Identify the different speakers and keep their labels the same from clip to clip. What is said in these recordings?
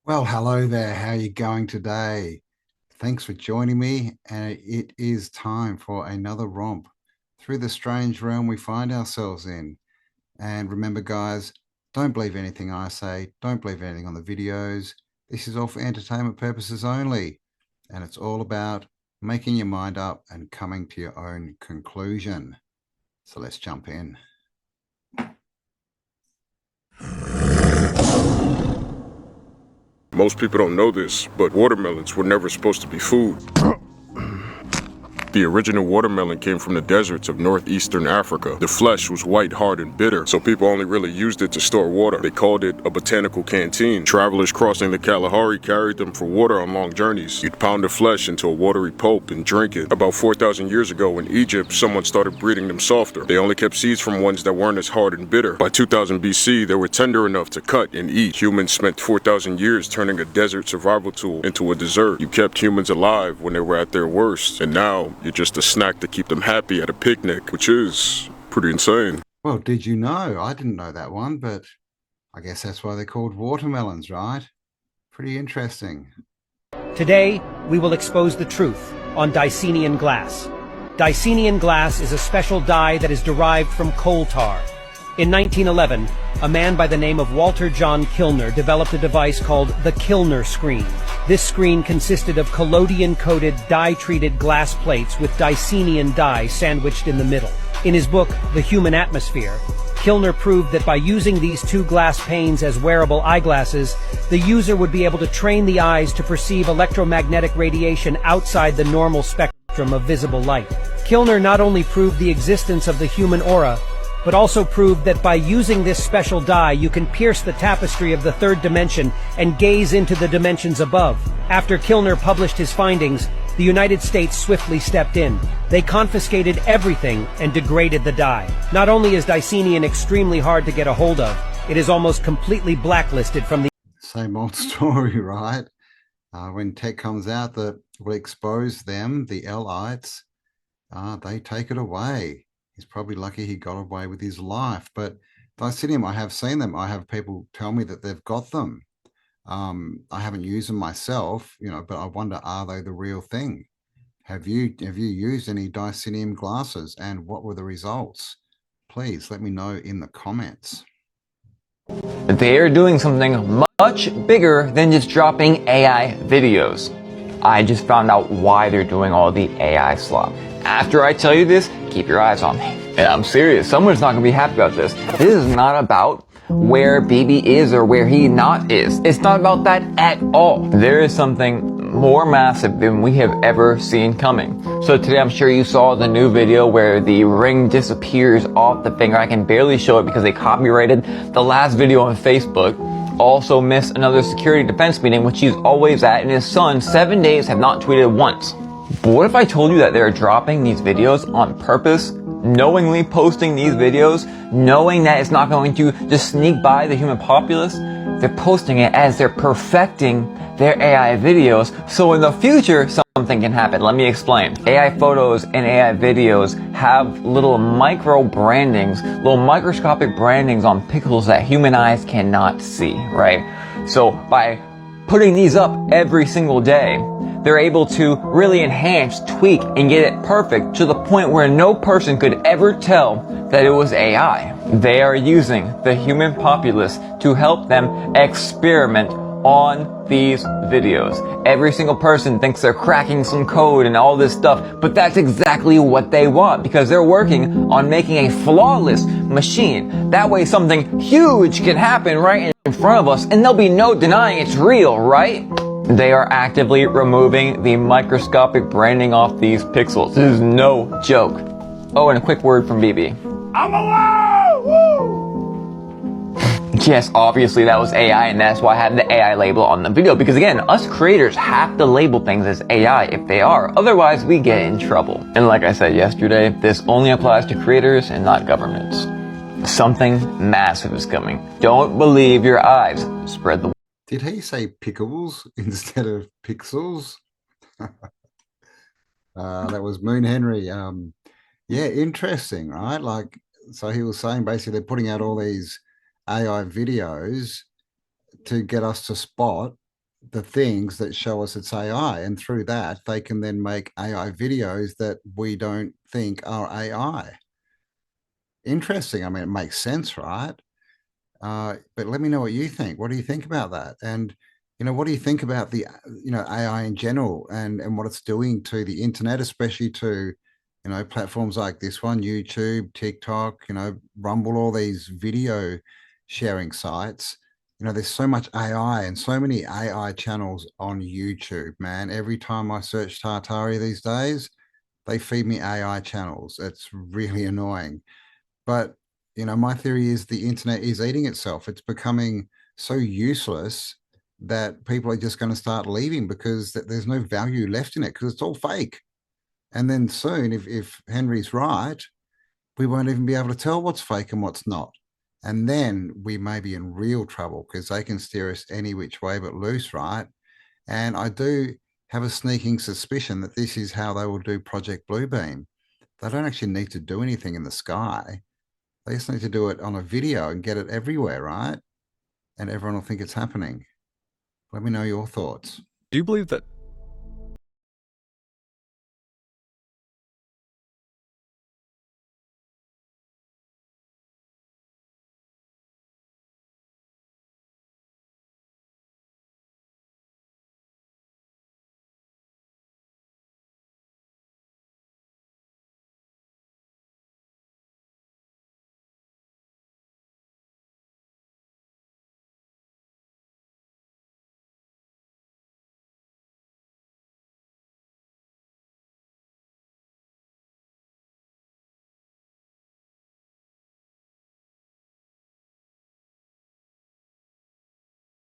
Speaker 1: Well, hello there. How are you going today? Thanks for joining me. And it is time for another romp through the strange realm we find ourselves in. And remember, guys, don't believe anything I say. Don't believe anything on the videos. This is all for entertainment purposes only. And it's all about making your mind up and coming to your own conclusion. So let's jump in.
Speaker 2: Most people don't know this, but watermelons were never supposed to be food. The original watermelon came from the deserts of northeastern Africa. The flesh was white, hard, and bitter, so people only really used it to store water. They called it a botanical canteen. Travelers crossing the Kalahari carried them for water on long journeys. You'd pound the flesh into a watery pulp and drink it. About 4,000 years ago in Egypt, someone started breeding them softer. They only kept seeds from ones that weren't as hard and bitter. By 2000 BC, they were tender enough to cut and eat. Humans spent 4,000 years turning a desert survival tool into a dessert. You kept humans alive when they were at their worst, and now you're just a snack to keep them happy at a picnic, which is pretty insane.
Speaker 1: Well, did you know? I didn't know that one, but I guess that's why they're called watermelons, right? Pretty interesting.
Speaker 3: Today, we will expose the truth on Dicenian glass. Dicenian glass is a special dye that is derived from coal tar. In 1911, a man by the name of Walter John Kilner developed a device called the Kilner screen. This screen consisted of collodion-coated, dye-treated glass plates with Dicenian dye sandwiched in the middle. In his book, The Human Atmosphere, Kilner proved that by using these two glass panes as wearable eyeglasses, the user would be able to train the eyes to perceive electromagnetic radiation outside the normal spectrum of visible light. Kilner not only proved the existence of the human aura, but also proved that by using this special dye, you can pierce the tapestry of the third dimension and gaze into the dimensions above. After Kilner published his findings, the United States swiftly stepped in. They confiscated everything and degraded the dye. Not only is Dicenian extremely hard to get a hold of, it is almost completely blacklisted from the...
Speaker 1: Same old story, right? When tech comes out that will expose them, the Lites, they take it away. He's probably lucky he got away with his life. But Dicenium, I have seen them. I have people tell me that they've got them. I haven't used them myself, but I wonder, are they the real thing? Have you used any Dicenium glasses, and what were the results? Please let me know in the comments.
Speaker 4: They are doing something much bigger than just dropping AI videos. I just found out why they're doing all the AI slop. After I tell you this, keep your eyes on me. And I'm serious, someone's not gonna be happy about this. This is not about where BB is or where he not is. It's not about that at all. There is something more massive than we have ever seen coming. So today I'm sure you saw the new video where the ring disappears off the finger. I can barely show it because they copyrighted the last video on Facebook. Also missed another security defense meeting, which he's always at, and his son, 7 days, have not tweeted once. But what if I told you that they're dropping these videos on purpose, knowingly posting these videos, knowing that it's not going to just sneak by the human populace? They're posting it as they're perfecting their AI videos, so in the future, something can happen. Let me explain. AI photos and AI videos have little micro brandings, little microscopic brandings on pixels that human eyes cannot see, right? So by putting these up every single day, they're able to really enhance, tweak, and get it perfect to the point where no person could ever tell that it was AI. They are using the human populace to help them experiment on these videos. Every single person thinks they're cracking some code and all this stuff, but that's exactly what they want because they're working on making a flawless machine. That way something huge can happen right in front of us and there'll be no denying it's real, right? They are actively removing the microscopic branding off these pixels. This is no joke. Oh, and a quick word from BB. I'm alive! Woo! Yes, obviously that was AI, and that's why I had the AI label on the video, because again, us creators have to label things as AI if they are, otherwise we get in trouble. And like I said yesterday, this only applies to creators and not governments. Something massive is coming. Don't believe your eyes. Spread the word.
Speaker 1: Did he say pickles instead of pixels? That was Moon Henry. Yeah, interesting, right? Like, so he was saying basically they're putting out all these AI videos to get us to spot the things that show us it's AI. And through that, they can then make AI videos that we don't think are AI. Interesting. I mean, it makes sense, right? But let me know what you think. What do you think about that? And what do you think about the AI in general and what it's doing to the internet, especially to platforms like this one, YouTube, TikTok, Rumble, all these video sharing sites. There's so much AI and so many AI channels on YouTube, man. Every time I search Tartari these days, they feed me AI channels. It's really annoying. But my theory is the internet is eating itself. It's becoming so useless that people are just going to start leaving because there's no value left in it because it's all fake. And then soon, if Henry's right, we won't even be able to tell what's fake and what's not. And then we may be in real trouble because they can steer us any which way but loose, right? And I do have a sneaking suspicion that this is how they will do Project Bluebeam. They don't actually need to do anything in the sky. They just need to do it on a video and get it everywhere, right? And everyone will think it's happening. Let me know your thoughts.
Speaker 5: Do you believe that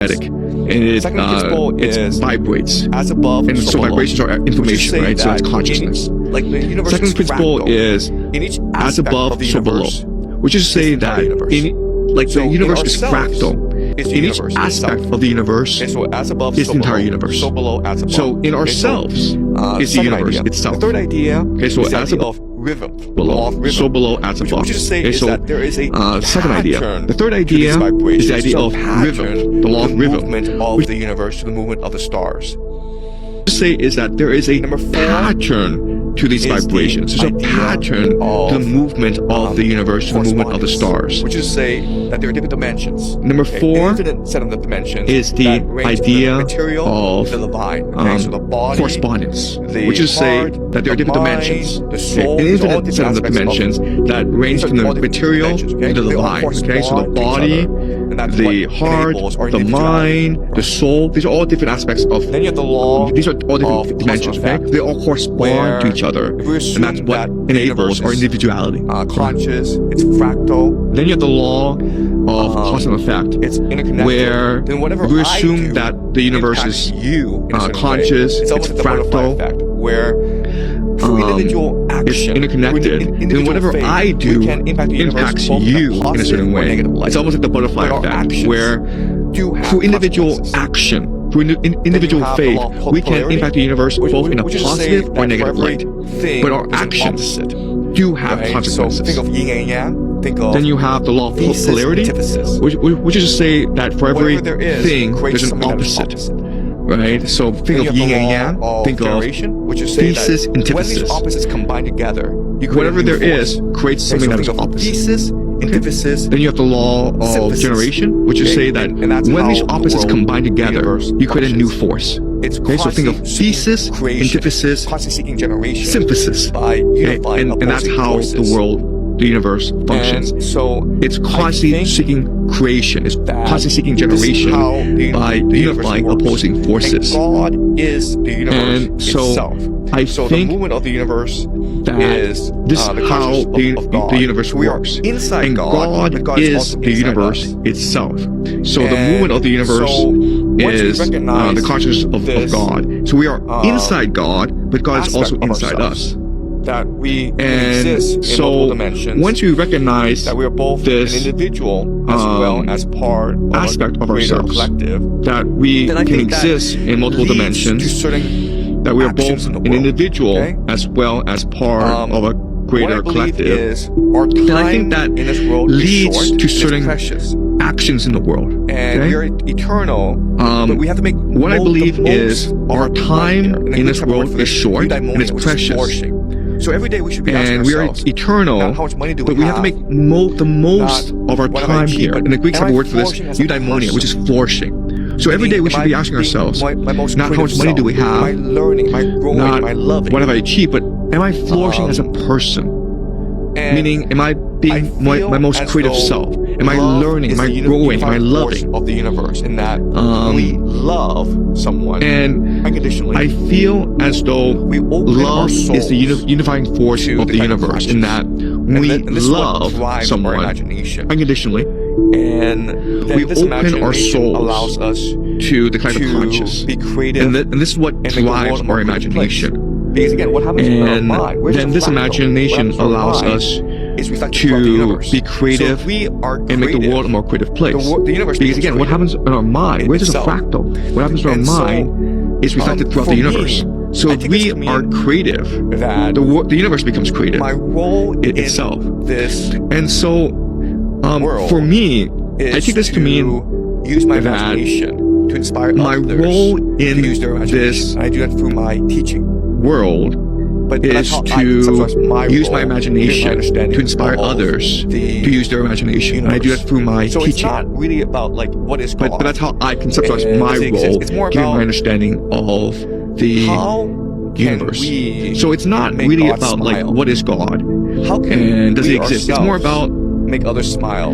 Speaker 6: and it vibrates.
Speaker 7: As above,
Speaker 6: And so vibrations are information, right? So it's consciousness.
Speaker 7: Like the universe
Speaker 6: Second principle is
Speaker 7: in each
Speaker 6: as above, so below. Which is to say that the universe is fractal. In each aspect of the universe is the entire universe.
Speaker 7: So below, as above.
Speaker 6: So in ourselves is the universe itself.
Speaker 7: The third idea
Speaker 6: is
Speaker 7: the
Speaker 6: as
Speaker 7: idea
Speaker 6: above,
Speaker 7: of rhythm,
Speaker 6: below, so below, as above.
Speaker 7: Which is to say is that there is a
Speaker 6: second idea.
Speaker 7: pattern
Speaker 6: The third
Speaker 7: to
Speaker 6: idea
Speaker 7: these vibrations.
Speaker 6: is the idea of rhythm, the law of
Speaker 7: the
Speaker 6: rhythm.
Speaker 7: movement of the universe to the movement of the stars.
Speaker 6: To say is that there is a
Speaker 7: Number four
Speaker 6: pattern to these
Speaker 7: is the
Speaker 6: vibrations. There's a
Speaker 7: idea
Speaker 6: pattern to the
Speaker 7: of,
Speaker 6: movement of the universe, to the movement of the stars.
Speaker 7: Which is to say that there are different dimensions.
Speaker 6: Number four
Speaker 7: infinite set of the dimensions
Speaker 6: is the
Speaker 7: that range from
Speaker 6: idea
Speaker 7: the material
Speaker 6: of
Speaker 7: to the divine. So the body,
Speaker 6: correspondence,
Speaker 7: the
Speaker 6: which is to say
Speaker 7: heart,
Speaker 6: that there are
Speaker 7: the
Speaker 6: different
Speaker 7: mind,
Speaker 6: dimensions.
Speaker 7: the soul,
Speaker 6: An
Speaker 7: these are all
Speaker 6: infinite set of
Speaker 7: different
Speaker 6: dimensions that range
Speaker 7: these are
Speaker 6: from the
Speaker 7: all different
Speaker 6: material
Speaker 7: dimensions, okay?
Speaker 6: to the
Speaker 7: They all
Speaker 6: divine. Okay, so the
Speaker 7: correspond to each
Speaker 6: body,
Speaker 7: other, and that's
Speaker 6: the
Speaker 7: what
Speaker 6: heart,
Speaker 7: enables our
Speaker 6: the
Speaker 7: individuality.
Speaker 6: mind, the soul. These are all different aspects of.
Speaker 7: Then you have the law.
Speaker 6: These are all different
Speaker 7: of
Speaker 6: dimensions.
Speaker 7: cause and
Speaker 6: Okay,
Speaker 7: effect,
Speaker 6: they all correspond
Speaker 7: where
Speaker 6: to each other,
Speaker 7: if we
Speaker 6: and that's
Speaker 7: assume
Speaker 6: what
Speaker 7: that the
Speaker 6: enables
Speaker 7: universe
Speaker 6: our
Speaker 7: is,
Speaker 6: individuality.
Speaker 7: Conscious, it's fractal,
Speaker 6: Then you have the law of cause and effect,
Speaker 7: it's interconnected.
Speaker 6: where
Speaker 7: then whatever
Speaker 6: we
Speaker 7: I
Speaker 6: assume
Speaker 7: do
Speaker 6: that the universe
Speaker 7: impacts
Speaker 6: is
Speaker 7: you in a certain
Speaker 6: conscious,
Speaker 7: way. It's almost
Speaker 6: it's
Speaker 7: like the butterfly
Speaker 6: fractal,
Speaker 7: effect, where through individual
Speaker 6: it's
Speaker 7: action,
Speaker 6: interconnected.
Speaker 7: through
Speaker 6: Then
Speaker 7: individual
Speaker 6: whatever
Speaker 7: faith,
Speaker 6: I do
Speaker 7: we can impact the universe
Speaker 6: impacts
Speaker 7: both
Speaker 6: you in a
Speaker 7: positive
Speaker 6: certain
Speaker 7: or
Speaker 6: way.
Speaker 7: negative light.
Speaker 6: It's almost like the butterfly
Speaker 7: But our
Speaker 6: effect,
Speaker 7: actions
Speaker 6: where
Speaker 7: do have
Speaker 6: through individual
Speaker 7: consequences.
Speaker 6: action, through individual
Speaker 7: have the
Speaker 6: faith,
Speaker 7: law of
Speaker 6: we can
Speaker 7: polarity,
Speaker 6: impact the universe both in a
Speaker 7: which is to say
Speaker 6: positive or
Speaker 7: that
Speaker 6: negative
Speaker 7: for every
Speaker 6: light.
Speaker 7: thing,
Speaker 6: But our
Speaker 7: there's an
Speaker 6: actions
Speaker 7: opposite,
Speaker 6: do have
Speaker 7: right?
Speaker 6: consequences.
Speaker 7: So think of yin and yang. Think of
Speaker 6: Then you have the law of
Speaker 7: thesis,
Speaker 6: polarity,
Speaker 7: antithesis.
Speaker 6: which is to say that for every
Speaker 7: Whatever there is,
Speaker 6: thing,
Speaker 7: creates
Speaker 6: there's an
Speaker 7: something that is
Speaker 6: opposite. Right? So
Speaker 7: Then
Speaker 6: think
Speaker 7: you
Speaker 6: of
Speaker 7: have
Speaker 6: yin
Speaker 7: the
Speaker 6: and
Speaker 7: law
Speaker 6: yang,
Speaker 7: of
Speaker 6: think of
Speaker 7: generation, which is say
Speaker 6: thesis,
Speaker 7: that when
Speaker 6: antithesis.
Speaker 7: these opposites combine together, you create
Speaker 6: Whatever
Speaker 7: a new
Speaker 6: there
Speaker 7: force.
Speaker 6: is creates
Speaker 7: Okay,
Speaker 6: something
Speaker 7: so
Speaker 6: that is
Speaker 7: think of
Speaker 6: opposite.
Speaker 7: thesis, antithesis.
Speaker 6: Then you have the law of
Speaker 7: Synthesis.
Speaker 6: generation, which is
Speaker 7: Okay,
Speaker 6: say that
Speaker 7: and that's
Speaker 6: when
Speaker 7: how
Speaker 6: these
Speaker 7: the
Speaker 6: opposites
Speaker 7: world,
Speaker 6: combine
Speaker 7: the
Speaker 6: together,
Speaker 7: universe
Speaker 6: you create a new
Speaker 7: functions.
Speaker 6: force.
Speaker 7: It's
Speaker 6: Okay, so think of
Speaker 7: constantly
Speaker 6: thesis,
Speaker 7: seeking creation,
Speaker 6: antithesis,
Speaker 7: constantly seeking generation,
Speaker 6: synthesis.
Speaker 7: by
Speaker 6: Okay,
Speaker 7: unifying
Speaker 6: and that's
Speaker 7: opposing
Speaker 6: how
Speaker 7: forces.
Speaker 6: the world, the universe functions.
Speaker 7: And so
Speaker 6: It's
Speaker 7: I
Speaker 6: constantly
Speaker 7: think
Speaker 6: seeking creation. It's
Speaker 7: that
Speaker 6: constantly seeking
Speaker 7: this is
Speaker 6: generation
Speaker 7: how
Speaker 6: by
Speaker 7: the universe
Speaker 6: unifying
Speaker 7: works.
Speaker 6: opposing forces.
Speaker 7: And God is the universe
Speaker 6: And so
Speaker 7: itself.
Speaker 6: I
Speaker 7: So the
Speaker 6: think
Speaker 7: movement of the universe
Speaker 6: that
Speaker 7: is
Speaker 6: this is
Speaker 7: the
Speaker 6: how
Speaker 7: consciousness of God.
Speaker 6: the universe
Speaker 7: So we are
Speaker 6: works.
Speaker 7: inside
Speaker 6: And
Speaker 7: God, but God
Speaker 6: is
Speaker 7: also
Speaker 6: the
Speaker 7: inside
Speaker 6: universe
Speaker 7: us.
Speaker 6: itself. So the
Speaker 7: And
Speaker 6: movement of the universe
Speaker 7: so once we
Speaker 6: is
Speaker 7: recognize
Speaker 6: the consciousness of
Speaker 7: this,
Speaker 6: God. So we are inside God, but God is also
Speaker 7: aspect of
Speaker 6: inside
Speaker 7: ourselves,
Speaker 6: us.
Speaker 7: that we
Speaker 6: And
Speaker 7: exist in
Speaker 6: so
Speaker 7: multiple dimensions.
Speaker 6: once we recognize
Speaker 7: that we are both
Speaker 6: this,
Speaker 7: an individual as well as part of
Speaker 6: aspect
Speaker 7: a
Speaker 6: of
Speaker 7: greater
Speaker 6: ourselves,
Speaker 7: collective,
Speaker 6: that we
Speaker 7: then I
Speaker 6: can
Speaker 7: think that
Speaker 6: exist in multiple
Speaker 7: leads
Speaker 6: dimensions,
Speaker 7: to certain
Speaker 6: that we are both
Speaker 7: actions in the
Speaker 6: an
Speaker 7: world,
Speaker 6: individual
Speaker 7: okay?
Speaker 6: as well as part of a
Speaker 7: what I
Speaker 6: greater
Speaker 7: believe
Speaker 6: collective.
Speaker 7: is our
Speaker 6: Then I
Speaker 7: time
Speaker 6: think that
Speaker 7: in this world
Speaker 6: leads
Speaker 7: is short,
Speaker 6: to
Speaker 7: and it's
Speaker 6: certain
Speaker 7: precious.
Speaker 6: actions in the world.
Speaker 7: And we are eternal, but we have to make
Speaker 6: what I believe is our time in this world is short and it's precious.
Speaker 7: So every day we should be asking
Speaker 6: And we are
Speaker 7: ourselves,
Speaker 6: eternal,
Speaker 7: not how much money do we
Speaker 6: but we have to make the most of our
Speaker 7: what am I
Speaker 6: time
Speaker 7: achieving,
Speaker 6: here. And the Greeks
Speaker 7: am
Speaker 6: have a
Speaker 7: I
Speaker 6: word for this,
Speaker 7: flourishing as a
Speaker 6: eudaimonia,
Speaker 7: person?
Speaker 6: which is flourishing. So every day we should be asking ourselves,
Speaker 7: my most
Speaker 6: not how much money do we have,
Speaker 7: am I learning, am I growing,
Speaker 6: not
Speaker 7: am I loving?
Speaker 6: what have I achieved, but am I flourishing as a person?
Speaker 7: And
Speaker 6: Meaning, am I being my most creative self? Am I learning? Am I growing? Am I loving?
Speaker 7: Of the universe, in that we love someone
Speaker 6: And
Speaker 7: unconditionally.
Speaker 6: I feel as though
Speaker 7: We open our
Speaker 6: love is the
Speaker 7: souls
Speaker 6: unifying force
Speaker 7: to
Speaker 6: of
Speaker 7: the
Speaker 6: the
Speaker 7: kind of
Speaker 6: universe, in that we
Speaker 7: and this is what
Speaker 6: love
Speaker 7: drives our
Speaker 6: someone
Speaker 7: imagination.
Speaker 6: unconditionally
Speaker 7: And then
Speaker 6: We
Speaker 7: this
Speaker 6: open our
Speaker 7: imagination
Speaker 6: souls
Speaker 7: allows us
Speaker 6: to the kind of
Speaker 7: to
Speaker 6: conscious.
Speaker 7: be creative,
Speaker 6: And this is what
Speaker 7: and make the world
Speaker 6: drives
Speaker 7: a more
Speaker 6: our
Speaker 7: creative place.
Speaker 6: imagination.
Speaker 7: Because again, what happens in our
Speaker 6: And
Speaker 7: mind? Where's
Speaker 6: then
Speaker 7: the
Speaker 6: this
Speaker 7: fractal? What
Speaker 6: imagination
Speaker 7: happens in our
Speaker 6: allows
Speaker 7: mind
Speaker 6: us
Speaker 7: is reflected throughout the
Speaker 6: to
Speaker 7: universe.
Speaker 6: be creative
Speaker 7: So if we are
Speaker 6: and make the
Speaker 7: creative,
Speaker 6: world a more creative place.
Speaker 7: the universe
Speaker 6: Because
Speaker 7: becomes
Speaker 6: again, what
Speaker 7: creative
Speaker 6: happens in our mind? Where's the
Speaker 7: itself.
Speaker 6: fractal? What happens in our
Speaker 7: And so,
Speaker 6: mind is reflected throughout
Speaker 7: for
Speaker 6: the universe.
Speaker 7: me,
Speaker 6: So
Speaker 7: I
Speaker 6: if
Speaker 7: take this
Speaker 6: we
Speaker 7: to mean
Speaker 6: are creative,
Speaker 7: that
Speaker 6: the universe becomes creative
Speaker 7: my role in
Speaker 6: itself.
Speaker 7: this
Speaker 6: And so,
Speaker 7: world
Speaker 6: for me,
Speaker 7: is
Speaker 6: I take this to mean
Speaker 7: use my
Speaker 6: that
Speaker 7: imagination to inspire
Speaker 6: my
Speaker 7: others
Speaker 6: role in
Speaker 7: to use their imagination.
Speaker 6: this
Speaker 7: And I do that through my teaching.
Speaker 6: world
Speaker 7: But that's
Speaker 6: is
Speaker 7: how I
Speaker 6: to
Speaker 7: conceptualize my
Speaker 6: use
Speaker 7: role
Speaker 6: my
Speaker 7: in
Speaker 6: imagination
Speaker 7: understanding
Speaker 6: to inspire
Speaker 7: of
Speaker 6: others
Speaker 7: the
Speaker 6: to use their imagination. And I do that
Speaker 7: universe.
Speaker 6: through my
Speaker 7: So
Speaker 6: teaching.
Speaker 7: it's not really about like what is God.
Speaker 6: But that's how I conceptualize
Speaker 7: And
Speaker 6: my
Speaker 7: does it exist?
Speaker 6: role,
Speaker 7: It's more
Speaker 6: given
Speaker 7: about
Speaker 6: my understanding of the
Speaker 7: how can
Speaker 6: universe.
Speaker 7: we
Speaker 6: So it's not
Speaker 7: make
Speaker 6: really
Speaker 7: God
Speaker 6: about like
Speaker 7: smile?
Speaker 6: what is God
Speaker 7: How can
Speaker 6: and does
Speaker 7: we
Speaker 6: it exist. It's more
Speaker 7: ourselves
Speaker 6: about
Speaker 7: make others smile.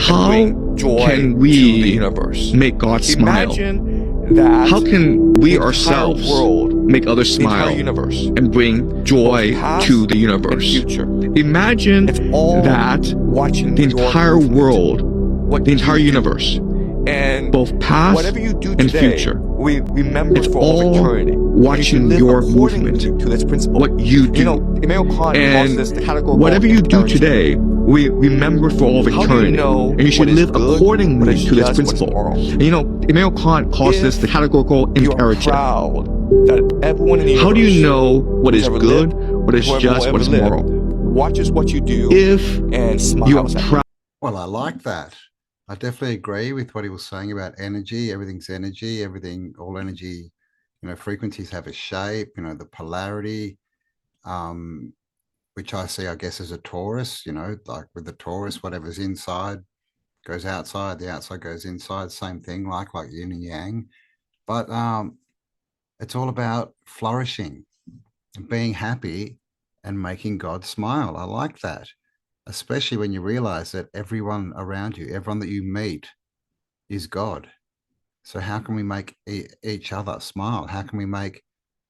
Speaker 6: how
Speaker 7: Bring joy
Speaker 6: can
Speaker 7: to
Speaker 6: we
Speaker 7: the universe.
Speaker 6: make God smile.
Speaker 7: Imagine that
Speaker 6: How can we
Speaker 7: the entire
Speaker 6: ourselves
Speaker 7: world,
Speaker 6: make others
Speaker 7: the entire
Speaker 6: smile
Speaker 7: universe,
Speaker 6: and bring joy
Speaker 7: both past
Speaker 6: to the
Speaker 7: and
Speaker 6: universe?
Speaker 7: future,
Speaker 6: Imagine
Speaker 7: it's all
Speaker 6: that
Speaker 7: watching
Speaker 6: the
Speaker 7: your
Speaker 6: entire
Speaker 7: movement.
Speaker 6: world,
Speaker 7: What
Speaker 6: the
Speaker 7: you
Speaker 6: entire
Speaker 7: do.
Speaker 6: universe,
Speaker 7: And
Speaker 6: both past
Speaker 7: whatever you do
Speaker 6: and
Speaker 7: today,
Speaker 6: future,
Speaker 7: we remember
Speaker 6: it's
Speaker 7: for all
Speaker 6: all
Speaker 7: eternity. And
Speaker 6: watching
Speaker 7: if you live
Speaker 6: your
Speaker 7: accordingly
Speaker 6: movement,
Speaker 7: to this principle.
Speaker 6: what you do.
Speaker 7: You know, Emmanuel Kant calls
Speaker 6: And
Speaker 7: this the categorical
Speaker 6: whatever you do
Speaker 7: imperative.
Speaker 6: today, we remember for all of
Speaker 7: How do you
Speaker 6: eternity.
Speaker 7: know
Speaker 6: And you should
Speaker 7: what is
Speaker 6: live
Speaker 7: good, what
Speaker 6: accordingly
Speaker 7: is
Speaker 6: to this
Speaker 7: just, what is
Speaker 6: principle.
Speaker 7: moral?
Speaker 6: And you know, Emmanuel Kant calls
Speaker 7: If
Speaker 6: this the categorical
Speaker 7: You are
Speaker 6: imperative.
Speaker 7: proud that everyone in the
Speaker 6: How do
Speaker 7: universe
Speaker 6: you know what
Speaker 7: who's
Speaker 6: is
Speaker 7: ever
Speaker 6: good,
Speaker 7: lived,
Speaker 6: what is
Speaker 7: whoever
Speaker 6: just,
Speaker 7: will
Speaker 6: what is
Speaker 7: ever live,
Speaker 6: moral?
Speaker 7: watches what you do
Speaker 6: If
Speaker 7: and smiles
Speaker 6: you are
Speaker 7: at you.
Speaker 6: proud,
Speaker 1: Well, I like that. I definitely agree with what he was saying about energy. Everything's energy, everything, all energy, frequencies have a shape, the polarity, which I see, I guess, as a torus, like with the torus, whatever's inside goes outside, the outside goes inside, same thing, like yin and yang. But it's all about flourishing, being happy and making God smile. I like that, especially when you realize that everyone around you, everyone that you meet is God. So how can we make each other smile? How can we make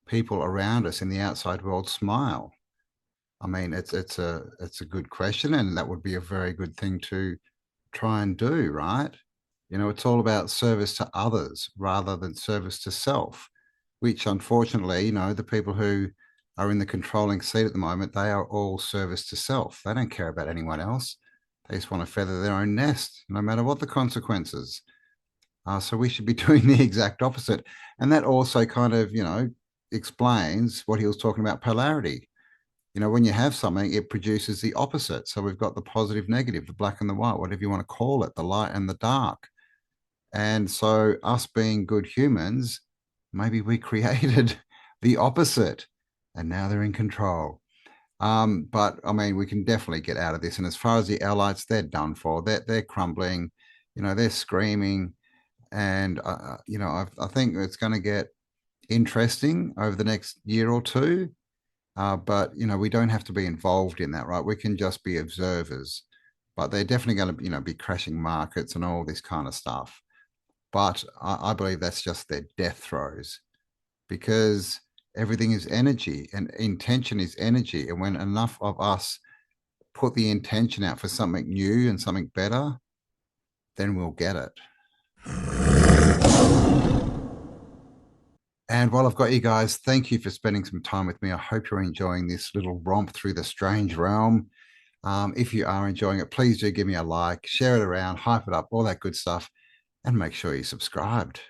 Speaker 1: people around us in the outside world smile? I mean, it's a good question, and that would be a very good thing to try and do, right? It's all about service to others rather than service to self, which unfortunately, the people who are in the controlling seat at the moment, they are all service to self. They don't care about anyone else. They just want to feather their own nest, no matter what the consequences. So we should be doing the exact opposite. And that also kind of, explains what he was talking about, polarity. When you have something, it produces the opposite. So we've got the positive, negative, the black and the white, whatever you want to call it, the light and the dark. And so us being good humans, maybe we created the opposite and now they're in control. But I mean, we can definitely get out of this. And as far as the Allites, they're done for. They're crumbling, they're screaming. And, I think it's going to get interesting over the next year or two. But, we don't have to be involved in that, right? We can just be observers. But they're definitely going to, be crashing markets and all this kind of stuff. But I believe that's just their death throes, because everything is energy and intention is energy. And when enough of us put the intention out for something new and something better, then we'll get it. And while I've got you guys, thank you for spending some time with me. I hope you're enjoying this little romp through the strange realm. If you are enjoying it, please do give me a like, share it around, hype it up, all that good stuff, and make sure you're subscribed.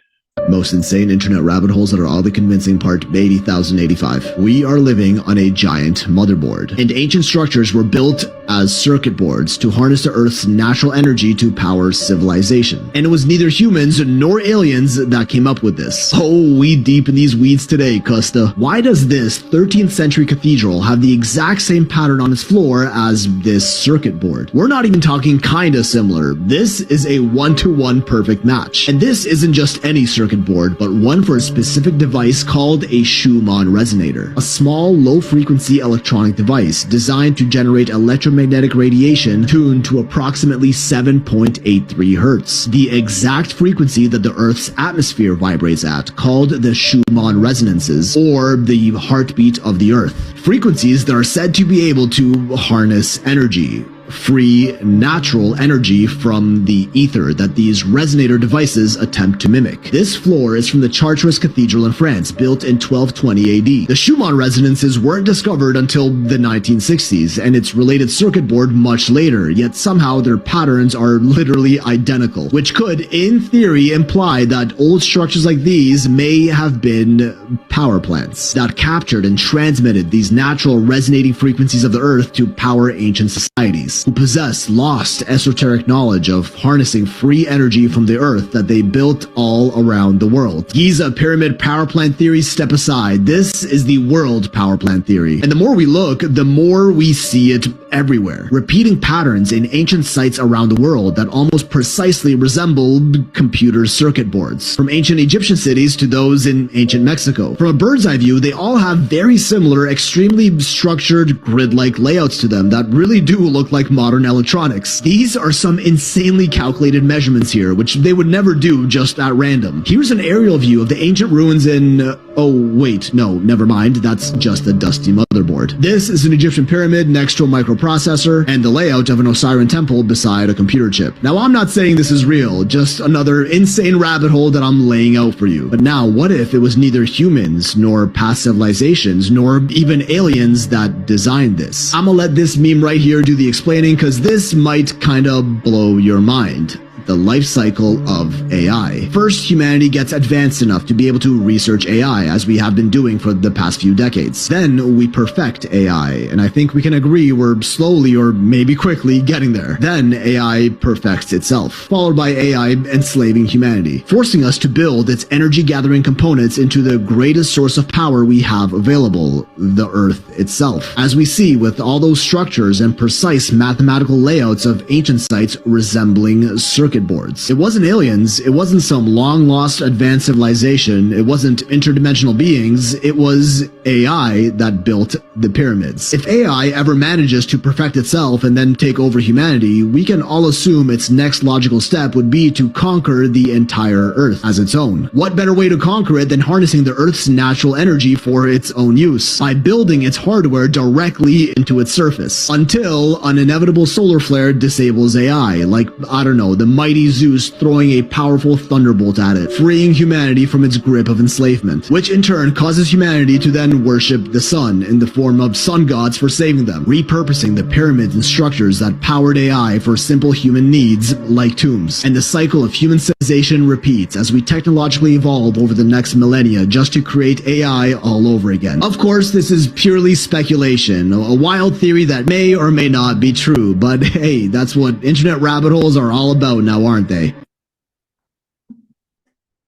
Speaker 5: Most insane internet rabbit holes that are all the convincing part, 80,085. We are living on a giant motherboard, and ancient structures were built as circuit boards to harness the Earth's natural energy to power civilization. And it was neither humans nor aliens that came up with this. Oh, we deep in these weeds today, Costa. Why does this 13th century cathedral have the exact same pattern on its floor as this circuit board? We're not even talking kinda similar. This is a one-to-one perfect match. And this isn't just any circuit board, but one for a specific device called a Schumann resonator. A small, low-frequency electronic device designed to generate electromagnetic radiation tuned to approximately 7.83 Hertz, the exact frequency that the Earth's atmosphere vibrates at, called the Schumann resonances, or the heartbeat of the Earth. Frequencies that are said to be able to harness energy, free natural energy from the ether that these resonator devices attempt to mimic. This floor is from the Chartres Cathedral in France, built in 1220 AD. The Schumann resonances weren't discovered until the 1960s, and its related circuit board much later, yet somehow their patterns are literally identical, which could, in theory, imply that old structures like these may have been power plants that captured and transmitted these natural resonating frequencies of the Earth to power ancient societies, who possess lost esoteric knowledge of harnessing free energy from the Earth that they built all around the world. Giza pyramid power plant theories step aside. This is the world power plant theory. And the more we look, the more we see it everywhere. Repeating patterns in ancient sites around the world that almost precisely resemble computer circuit boards. From ancient Egyptian cities to those in ancient Mexico. From a bird's eye view, they all have very similar, extremely structured grid-like layouts to them that really do look like modern electronics. These are some insanely calculated measurements here, which they would never do just at random. Here's an aerial view of the ancient ruins in... oh, wait, no, never mind. That's just a dusty motherboard. This is an Egyptian pyramid next to a microprocessor, and the layout of an Osirian temple beside a computer chip. Now, I'm not saying this is real, just another insane rabbit hole that I'm laying out for you. But now, what if it was neither humans, nor past civilizations, nor even aliens that designed this? I'ma let this meme right here do the explaining, because this might kinda blow your mind. The life cycle of AI. First, humanity gets advanced enough to be able to research AI, as we have been doing for the past few decades. Then we perfect AI, and I think we can agree we're slowly or maybe quickly getting there. Then AI perfects itself, followed by AI enslaving humanity, forcing us to build its energy-gathering components into the greatest source of power we have available, the Earth itself. As we see with all those structures and precise mathematical layouts of ancient sites resembling circuit boards. It wasn't aliens, it wasn't some long-lost advanced civilization, it wasn't interdimensional beings, it was AI that built the pyramids. If AI ever manages to perfect itself and then take over humanity, we can all assume its next logical step would be to conquer the entire Earth as its own. What better way to conquer it than harnessing the Earth's natural energy for its own use, by building its hardware directly into its surface, until an inevitable solar flare disables AI, like, I don't know, the mighty Zeus throwing a powerful thunderbolt at it, freeing humanity from its grip of enslavement, which in turn causes humanity to then worship the sun in the form of sun gods for saving them, repurposing the pyramids and structures that powered AI for simple human needs like tombs. And the cycle of human civilization repeats as we technologically evolve over the next millennia just to create AI all over again. Of course, this is purely speculation, a wild theory that may or may not be true, but hey, that's what internet rabbit holes are all about now, aren't they?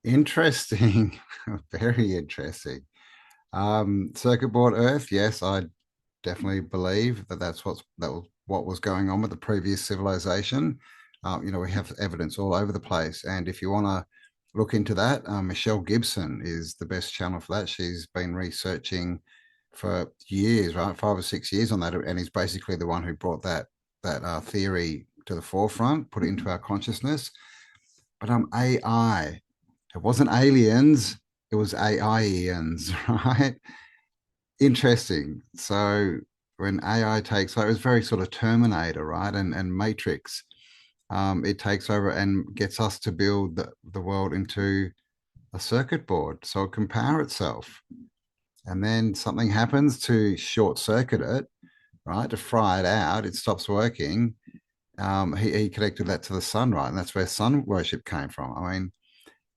Speaker 1: Interesting. Very interesting. Circuit board Earth, yes, I definitely believe that that was what was going on with the previous civilization. You know, we have evidence all over the place, and if you want to look into that, Michelle Gibson is the best channel for that. She's been researching for years, right, 5 or 6 years on that, and is basically the one who brought that theory to the forefront, put it into our consciousness. But AI, it wasn't aliens, it was AIians, right? Interesting. So when AI takes over, it's very sort of Terminator, right? And Matrix. It takes over and gets us to build the world into a circuit board so it can power itself. And then something happens to short circuit it, right? To fry it out, it stops working. He connected that to the sun, right? And that's where sun worship came from. I mean,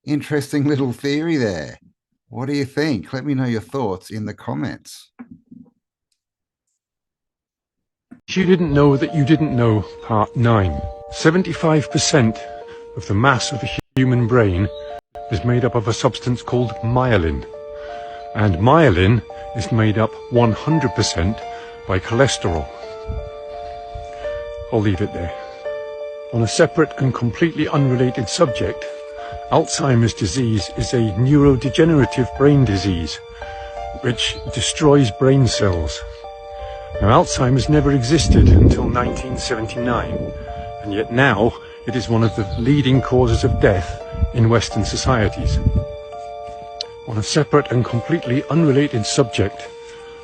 Speaker 1: interesting little theory there. What do you think? Let me know your thoughts in the comments.
Speaker 8: You didn't know that you didn't know, part 9. 75% of the mass of a human brain is made up of a substance called myelin. And myelin is made up 100% by cholesterol. I'll leave it there. On a separate and completely unrelated subject, Alzheimer's disease is a neurodegenerative brain disease which destroys brain cells. Now, Alzheimer's never existed until 1979, and yet now it is one of the leading causes of death in Western societies. On a separate and completely unrelated subject,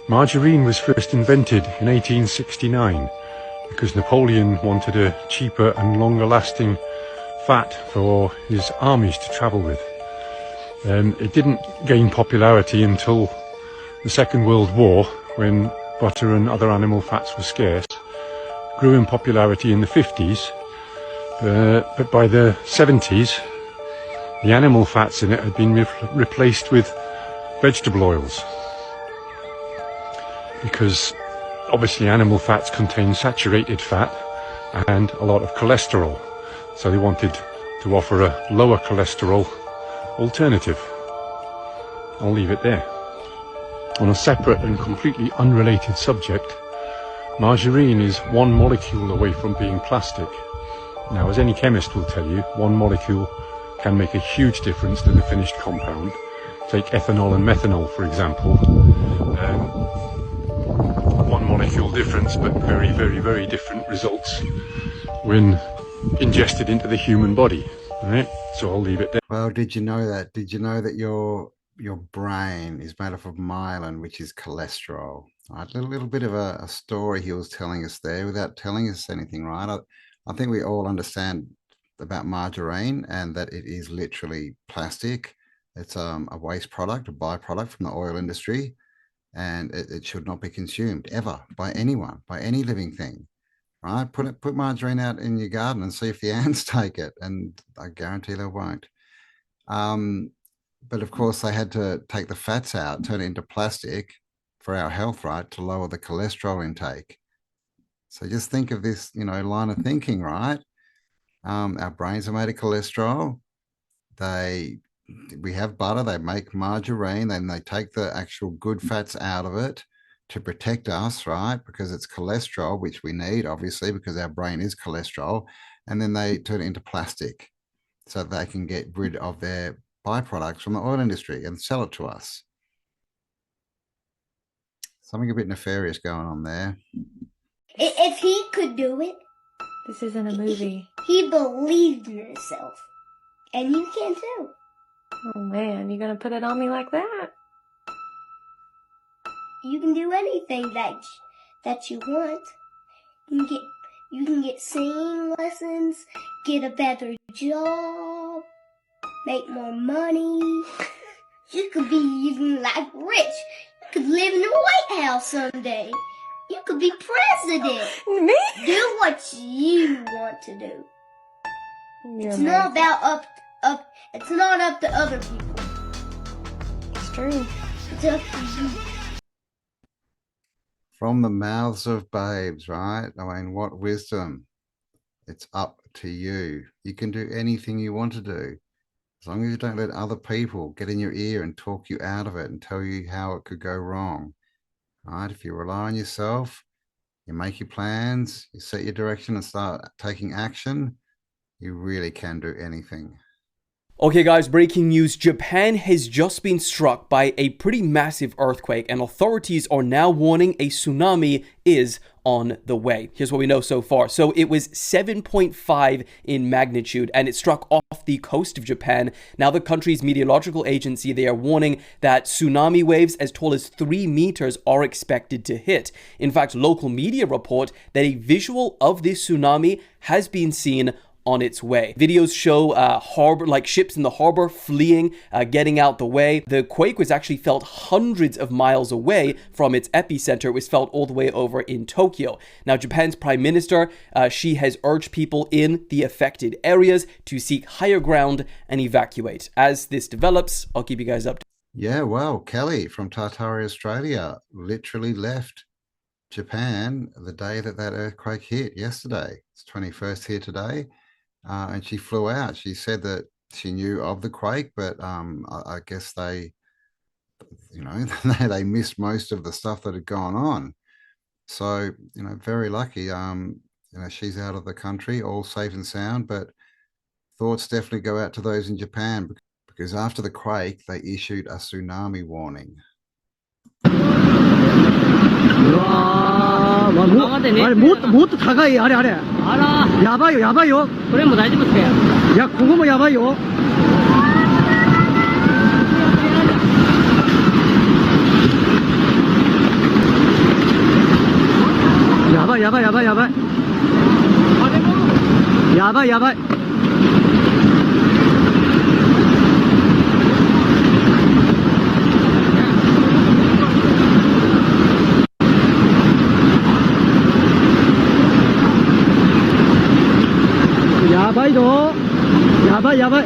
Speaker 8: margarine was first invented in 1869 because Napoleon wanted a cheaper and longer-lasting fat for his armies to travel with. It didn't gain popularity until the Second World War, when butter and other animal fats were scarce. Grew in popularity in the 50s, but by the 70s, the animal fats in it had been replaced with vegetable oils. Because obviously animal fats contain saturated fat and a lot of cholesterol. So they wanted to offer a lower cholesterol alternative. I'll leave it there. On a separate and completely unrelated subject, margarine is one molecule away from being plastic. Now, as any chemist will tell you, one molecule can make a huge difference to the finished compound. Take ethanol and methanol, for example. One molecule difference, but very, very, very different results when ingested into the human body. Right? So I'll leave it there.
Speaker 1: Well, did you know that? Did you know that your brain is made up of myelin, which is cholesterol? Right? A little bit of a story he was telling us there without telling us anything, right? I think we all understand about margarine and that it is literally plastic. It's a waste product, a byproduct from the oil industry, and it should not be consumed ever by anyone, by any living thing. Right? Put margarine out in your garden and see if the ants take it, and I guarantee they won't. But of course, they had to take the fats out, turn it into plastic for our health, right, to lower the cholesterol intake. So just think of this, line of thinking, right? Our brains are made of cholesterol. We have butter, they make margarine, then they take the actual good fats out of it to protect us, right? Because it's cholesterol, which we need, obviously, because our brain is cholesterol. And then they turn it into plastic so they can get rid of their byproducts from the oil industry and sell it to us. Something a bit nefarious going on there.
Speaker 9: If he could do it,
Speaker 10: this isn't a movie.
Speaker 9: He believed in himself. And you can too.
Speaker 10: Oh man, you gonna put it on me like that?
Speaker 9: You can do anything that you want. You can get singing lessons, get a better job, make more money. You could be even like rich. You could live in the White House someday. You could be president.
Speaker 10: Me?
Speaker 9: Do what you want to do.
Speaker 10: It's
Speaker 9: not about it's not up to other people.
Speaker 10: It's true.
Speaker 9: It's up to you.
Speaker 1: From the mouths of babes, right? I mean, what wisdom. It's up to you. You can do anything you want to do. As long as you don't let other people get in your ear and talk you out of it and tell you how it could go wrong. Right? If you rely on yourself, you make your plans, you set your direction and start taking action, you really can do anything.
Speaker 11: Okay guys, breaking news. Japan has just been struck by a pretty massive earthquake and authorities are now warning a tsunami is on the way. Here's what we know so far. So it was 7.5 in magnitude and it struck off the coast of Japan. Now the country's meteorological agency, they are warning that tsunami waves as tall as 3 meters are expected to hit. In fact, local media report that a visual of this tsunami has been seen on its way. Videos show ships in the harbor fleeing, getting out the way. The quake was actually felt hundreds of miles away from its epicenter. It was felt all the way over in Tokyo. Now, Japan's prime minister, she has urged people in the affected areas to seek higher ground and evacuate. As this develops, I'll keep you guys updated.
Speaker 1: Yeah, well, Kelly from Tartari, Australia, literally left Japan the day that earthquake hit yesterday. It's 21st here today. And she flew out. She said that she knew of the quake, but I guess they, they missed most of the stuff that had gone on. So, very lucky. She's out of the country, all safe and sound, but thoughts definitely go out to those in Japan because after the quake, they issued a tsunami warning.
Speaker 12: あれもっと高いあれやばいよこれも大丈夫ですかいやここもやばいよやばいやばいぞやばいやばい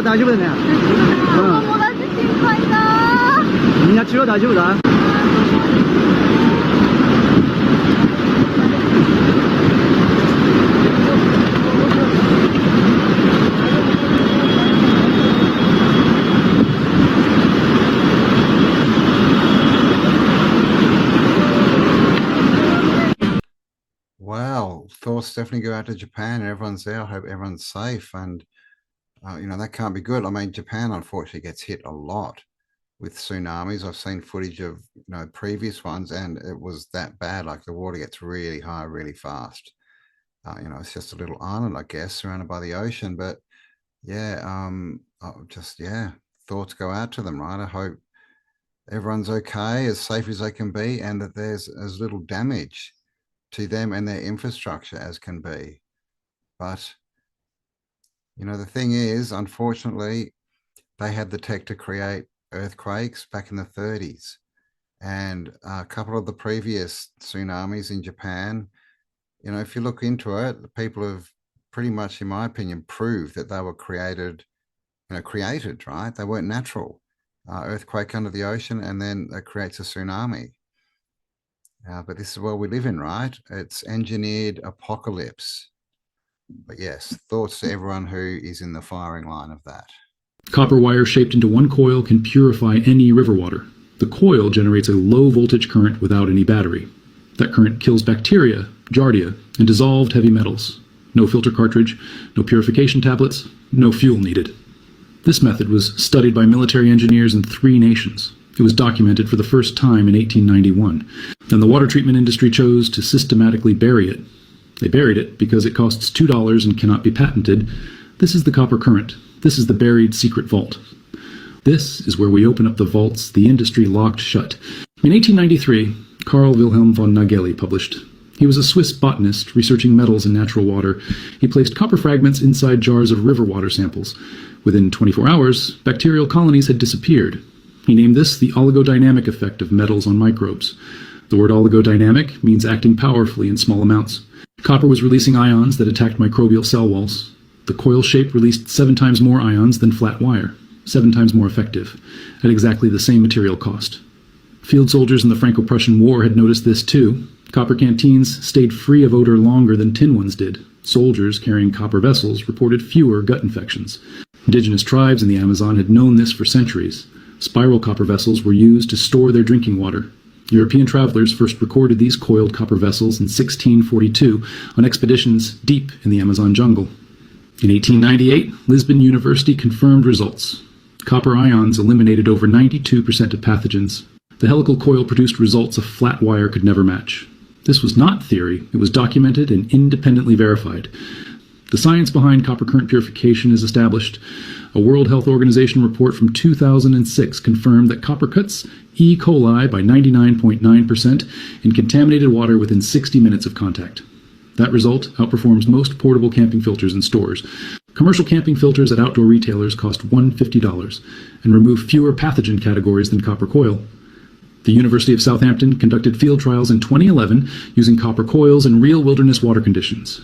Speaker 12: 大丈夫だね。友達心配だ。みんな中は大丈夫だ。
Speaker 1: Wow, thoughts definitely go out to Japan. Everyone's there. I hope everyone's safe. And that can't be good. I mean, Japan unfortunately gets hit a lot with tsunamis. I've seen footage of previous ones, and it was that bad. Like the water gets really high, really fast. It's just a little island, I guess, surrounded by the ocean. But thoughts go out to them, right? I hope everyone's okay, as safe as they can be, and that there's as little damage to them and their infrastructure as can be. But the thing is, unfortunately, they had the tech to create earthquakes back in the 30s. And a couple of the previous tsunamis in Japan, if you look into it, the people have pretty much, in my opinion, proved that they were created, right? They weren't natural. Earthquake under the ocean, and then that creates a tsunami. But this is where we live in, right? It's engineered apocalypse. But yes, thoughts to everyone who is in the firing line of that.
Speaker 13: Copper wire shaped into one coil can purify any river water. The coil generates a low voltage current without any battery. That current kills bacteria, giardia, and dissolved heavy metals. No filter cartridge, no purification tablets, no fuel needed. This method was studied by military engineers in 3 nations. It was documented for the first time in 1891. Then the water treatment industry chose to systematically bury it. They buried it because it costs $2 and cannot be patented. This is the copper current. This is the buried secret vault. This is where we open up the vaults the industry locked shut. In 1893, Carl Wilhelm von Nageli published. He was a Swiss botanist researching metals in natural water. He placed copper fragments inside jars of river water samples. Within 24 hours, bacterial colonies had disappeared. He named this the oligodynamic effect of metals on microbes. The word oligodynamic means acting powerfully in small amounts. Copper was releasing ions that attacked microbial cell walls. The coil shape released 7 times more ions than flat wire, 7 times more effective, at exactly the same material cost. Field soldiers in the Franco-Prussian War had noticed this too. Copper canteens stayed free of odor longer than tin ones did. Soldiers carrying copper vessels reported fewer gut infections. Indigenous tribes in the Amazon had known this for centuries. Spiral copper vessels were used to store their drinking water. European travelers first recorded these coiled copper vessels in 1642 on expeditions deep in the Amazon jungle. In 1898, Lisbon University confirmed results. Copper ions eliminated over 92% of pathogens. The helical coil produced results a flat wire could never match. This was not theory, it was documented and independently verified. The science behind copper current purification is established. A World Health Organization report from 2006 confirmed that copper cuts E. coli by 99.9% in contaminated water within 60 minutes of contact. That result outperforms most portable camping filters in stores. Commercial camping filters at outdoor retailers cost $150 and remove fewer pathogen categories than copper coil. The University of Southampton conducted field trials in 2011 using copper coils in real wilderness water conditions.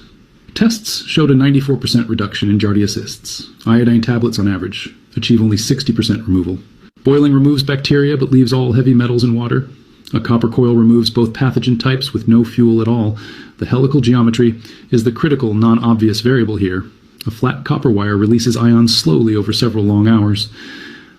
Speaker 13: Tests showed a 94% reduction in Giardia cysts. Iodine tablets on average achieve only 60% removal. Boiling removes bacteria but leaves all heavy metals in water. A copper coil removes both pathogen types with no fuel at all. The helical geometry is the critical, non-obvious variable here. A flat copper wire releases ions slowly over several long hours.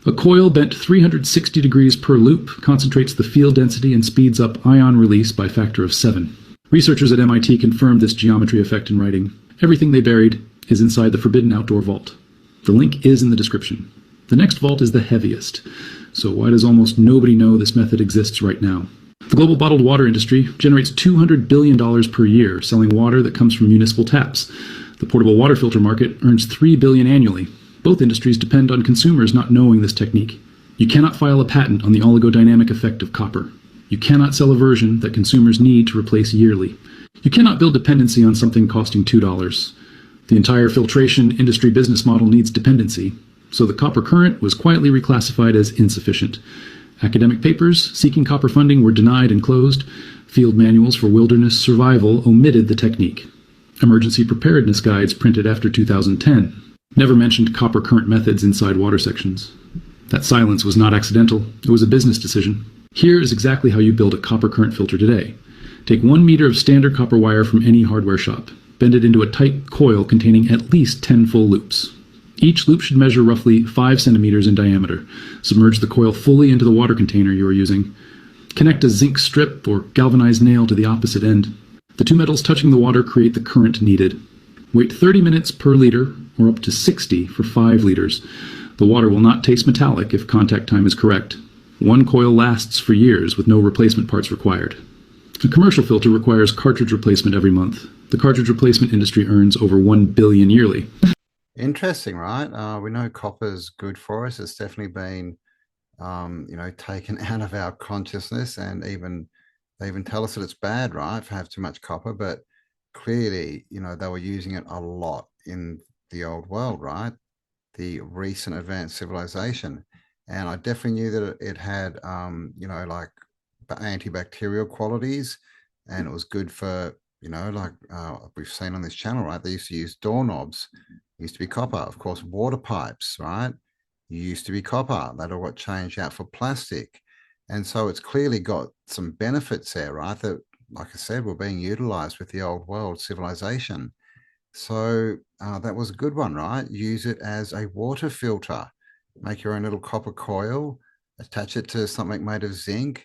Speaker 13: A coil bent 360 degrees per loop concentrates the field density and speeds up ion release by a factor of 7. Researchers at MIT confirmed this geometry effect in writing. Everything they buried is inside the forbidden outdoor vault. The link is in the description. The next vault is the heaviest. So why does almost nobody know this method exists right now? The global bottled water industry generates $200 billion per year selling water that comes from municipal taps. The portable water filter market earns $3 billion annually. Both industries depend on consumers not knowing this technique. You cannot file a patent on the oligodynamic effect of copper. You cannot sell a version that consumers need to replace yearly. You cannot build dependency on something costing $2. The entire filtration industry business model needs dependency, so the copper current was quietly reclassified as insufficient. Academic papers seeking copper funding were denied and closed. Field manuals for wilderness survival omitted the technique. Emergency preparedness guides printed after 2010 never mentioned copper current methods inside water sections. That silence was not accidental, it was a business decision. Here is exactly how you build a copper current filter today. Take 1 meter of standard copper wire from any hardware shop. Bend it into a tight coil containing at least 10 full loops. Each loop should measure roughly 5 centimeters in diameter. Submerge the coil fully into the water container you are using. Connect a zinc strip or galvanized nail to the opposite end. The two metals touching the water create the current needed. Wait 30 minutes per liter or up to 60 for 5 liters. The water will not taste metallic if contact time is correct. One coil lasts for years with no replacement parts required. A commercial filter requires cartridge replacement every month. The cartridge replacement industry earns over $1 billion yearly.
Speaker 1: Interesting, right? We know copper's good for us. It's definitely been, taken out of our consciousness, and they even tell us that it's bad, right, to have too much copper. But clearly, they were using it a lot in the old world, right? The recent advanced civilization. And I definitely knew that it had, like antibacterial qualities, and it was good for, we've seen on this channel, right? They used to use doorknobs, used to be copper. Of course, water pipes, right? Used to be copper. That all got changed out for plastic. And so it's clearly got some benefits there, right? That, like I said, were being utilized with the old world civilization. So that was a good one, right? Use it as a water filter. Make your own little copper coil, attach it to something made of zinc,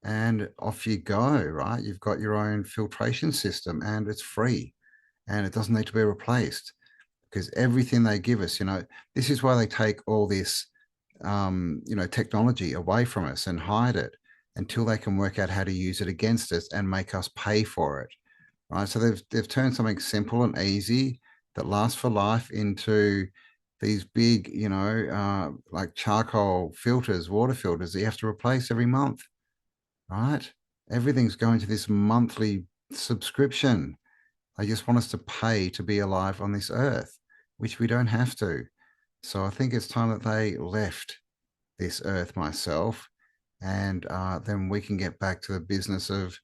Speaker 1: and off you go, right? You've got your own filtration system, and it's free, and it doesn't need to be replaced, because everything they give us, this is why they take all this, technology away from us and hide it until they can work out how to use it against us and make us pay for it, right? So they've turned something simple and easy that lasts for life into these big, like charcoal filters, water filters that you have to replace every month, right? Everything's going to this monthly subscription. They just want us to pay to be alive on this earth, which we don't have to. So I think it's time that they left this earth, myself, and then we can get back to the business of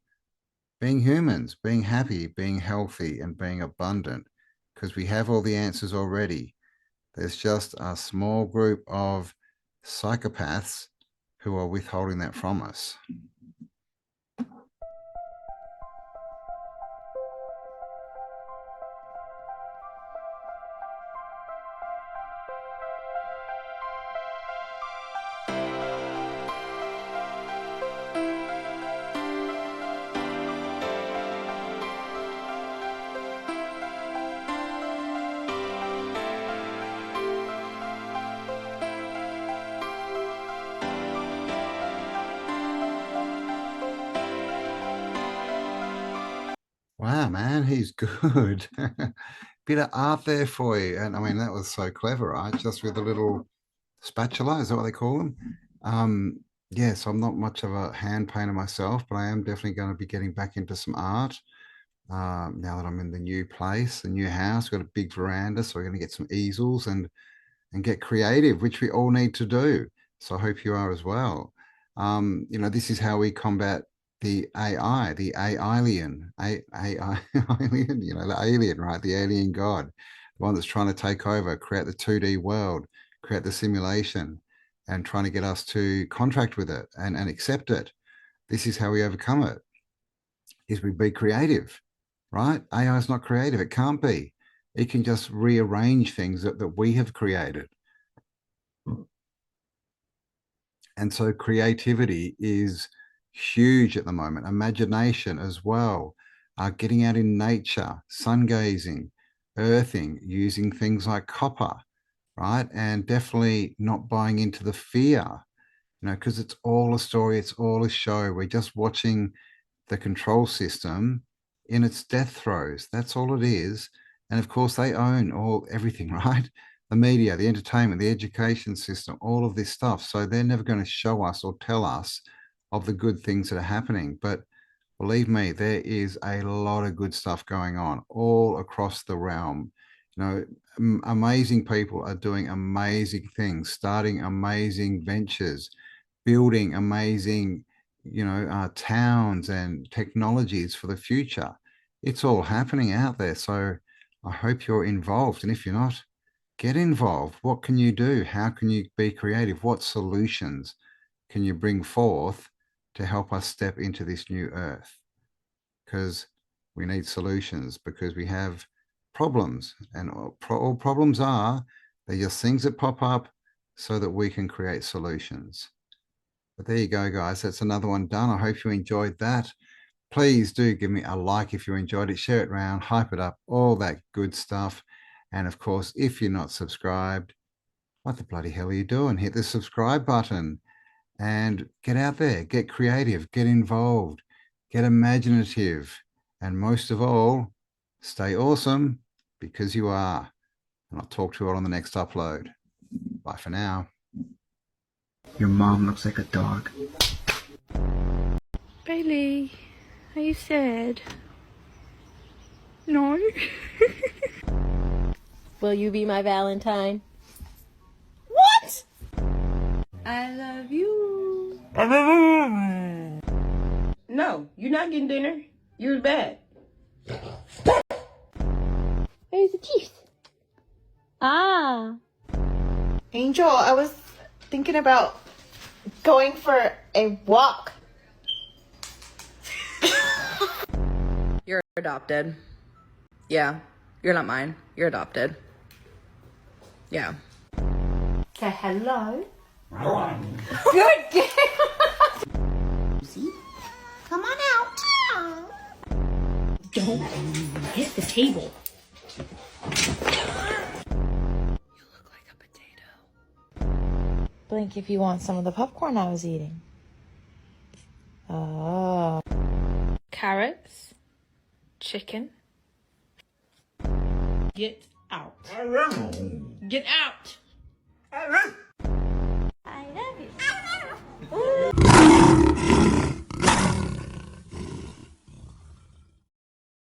Speaker 1: being humans, being happy, being healthy, and being abundant, because we have all the answers already. There's just a small group of psychopaths who are withholding that from us. Wow, man, he's good. bit of art there for you. And I mean, that was so clever, right? Just with a little spatula, is that what they call them? Yeah, so I'm not much of a hand painter myself, but I am definitely going to be getting back into some art. Now that I'm in the new place, the new house, we've got a big veranda, so we're going to get some easels and get creative, which we all need to do. So I hope you are as well. This is how we combat the AI, the alien, AI alien, the alien, right? The alien god, the one that's trying to take over, create the 2D world, create the simulation, and trying to get us to contract with it and accept it. This is how we overcome it, is we be creative, right? AI is not creative. It can't be. It can just rearrange things that we have created. And so creativity is huge at the moment. Imagination as well. Getting out in nature, sun gazing, earthing, using things like copper, right? And definitely not buying into the fear, because it's all a story, it's all a show. We're just watching the control system in its death throes. That's all it is. And of course, they own everything, right? The media, the entertainment, the education system, all of this stuff. So they're never going to show us or tell us of the good things that are happening. But believe me, there is a lot of good stuff going on all across the realm. Amazing people are doing amazing things, starting amazing ventures, building amazing, towns and technologies for the future. It's all happening out there. So I hope you're involved. And if you're not, get involved. What can you do? How can you be creative? What solutions can you bring forth to help us step into this new earth? Because we need solutions, because we have problems, and all problems they're just things that pop up so that we can create solutions. But there you go, guys. That's another one done. I hope you enjoyed that. Please do give me a like if you enjoyed it. Share it around, hype it up, all that good stuff. And of course, if you're not subscribed, what the bloody hell are you doing? Hit the subscribe button and get out there, get creative, get involved, get imaginative, and most of all, stay awesome, because you are. And I'll talk to you all on the next upload. Bye for now.
Speaker 12: Your mom looks like a dog.
Speaker 10: Bailey, are you sad? No. Will you be my Valentine? What? I love you.
Speaker 14: No, you're not getting dinner. You're bad.
Speaker 10: Where's the teeth? Ah.
Speaker 15: Angel, I was thinking about going for a walk.
Speaker 16: You're adopted. Yeah, you're not mine. You're adopted. Yeah.
Speaker 15: Say hello.
Speaker 10: Good girl.
Speaker 15: See? Come on out.
Speaker 10: Don't hit the table.
Speaker 15: Blink if you want some of the popcorn I was eating. Oh.
Speaker 10: Carrots. Chicken. Get out. Get out.
Speaker 15: I love you.